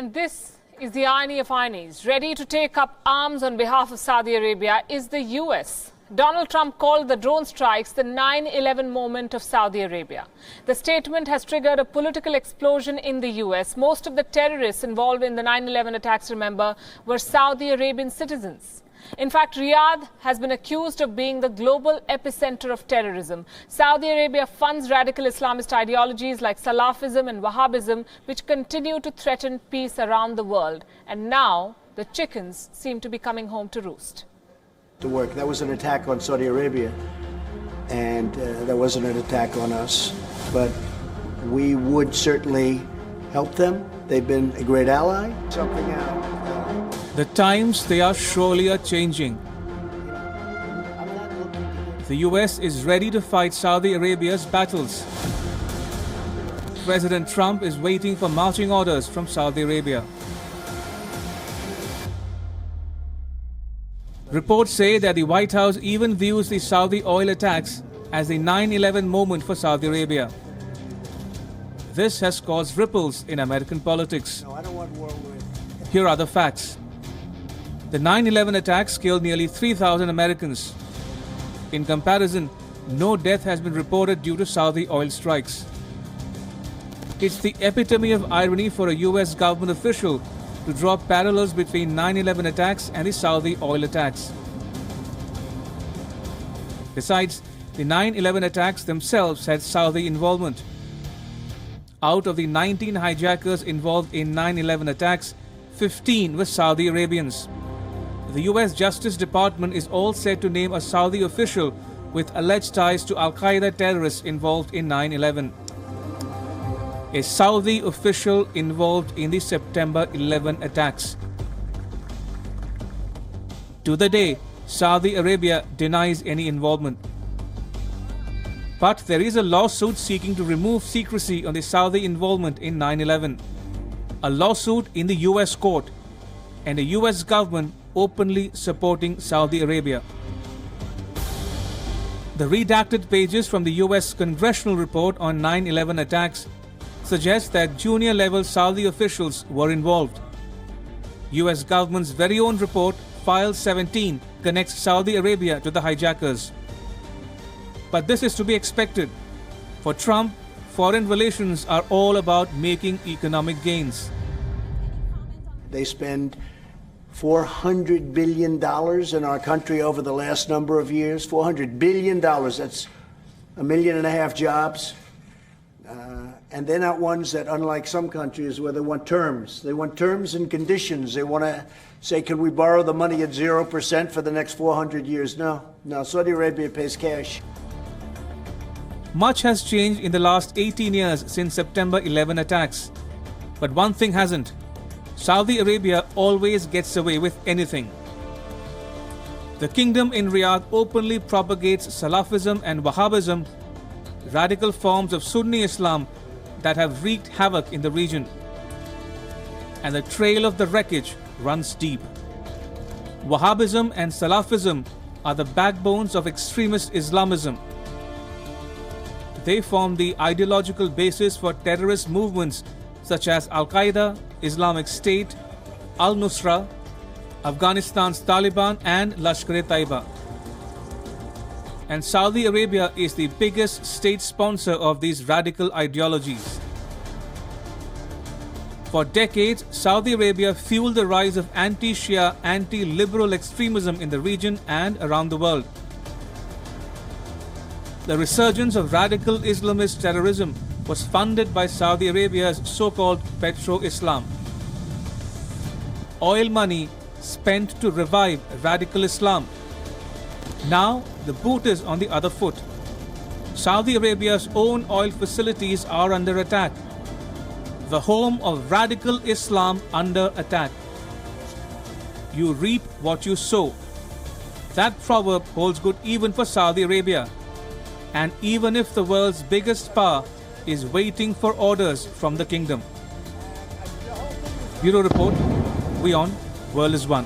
And this is the irony of ironies. Ready to take up arms on behalf of Saudi Arabia is the US. Donald Trump called the drone strikes the 9/11 moment of Saudi Arabia. The statement has triggered a political explosion in the US. Most of the terrorists involved in the 9/11 attacks, remember, were Saudi Arabian citizens. In fact, Riyadh has been accused of being the global epicenter of terrorism. Saudi Arabia funds radical Islamist ideologies like Salafism and Wahhabism, which continue to threaten peace around the world. And now the chickens seem to be coming home to roost. That was an attack on Saudi Arabia, and that wasn't an attack on us. But we would certainly help them. They've been a great ally. Something out. The times, they are surely changing. The US is ready to fight Saudi Arabia's battles. President Trump is waiting for marching orders from Saudi Arabia. Reports say that the White House even views the Saudi oil attacks as the 9/11 moment for Saudi Arabia. This has caused ripples in American politics. No, I don't want war with. Here are the facts. The 9/11 attacks killed nearly 3,000 Americans. In comparison, no death has been reported due to Saudi oil strikes. It's the epitome of irony for a US government official to draw parallels between 9/11 attacks and the Saudi oil attacks. Besides, the 9/11 attacks themselves had Saudi involvement. Out of the 19 hijackers involved in 9/11 attacks, 15 were Saudi Arabians. The US Justice Department is all set to name a Saudi official with alleged ties to Al-Qaeda terrorists involved in 9/11. A Saudi official involved in the September 11 attacks. To the day, Saudi Arabia denies any involvement. But there is a lawsuit seeking to remove secrecy on the Saudi involvement in 9/11. A lawsuit in the US court, and a US government openly supporting Saudi Arabia. The redacted pages from the US congressional report on 9/11 attacks suggest that junior-level Saudi officials were involved. US government's very own report, File 17, connects Saudi Arabia to the hijackers. But this is to be expected. For Trump, foreign relations are all about making economic gains. They spend $400 billion in our country over the last number of years. $400 billion. That's 1.5 million jobs. And they're not ones that, unlike some countries, where they want terms. They want terms and conditions. They want to say, can we borrow the money at 0% for the next 400 years? No. Saudi Arabia pays cash. Much has changed in the last 18 years since September 11 attacks. But one thing hasn't. Saudi Arabia always gets away with anything. The kingdom in Riyadh openly propagates Salafism and Wahhabism, radical forms of Sunni Islam that have wreaked havoc in the region. And the trail of the wreckage runs deep. Wahhabism and Salafism are the backbones of extremist Islamism. They form the ideological basis for terrorist movements such as Al-Qaeda, Islamic State, Al-Nusra, Afghanistan's Taliban and Lashkar-e-Taiba. And Saudi Arabia is the biggest state sponsor of these radical ideologies. For decades, Saudi Arabia fueled the rise of anti-Shia, anti-liberal extremism in the region and around the world. The resurgence of radical Islamist terrorism was funded by Saudi Arabia's so-called petro-Islam. Oil money spent to revive radical Islam. Now, the boot is on the other foot. Saudi Arabia's own oil facilities are under attack. The home of radical Islam under attack. You reap what you sow. That proverb holds good even for Saudi Arabia. And even if the world's biggest power is waiting for orders from the kingdom. Bureau Report, Wion, World is One.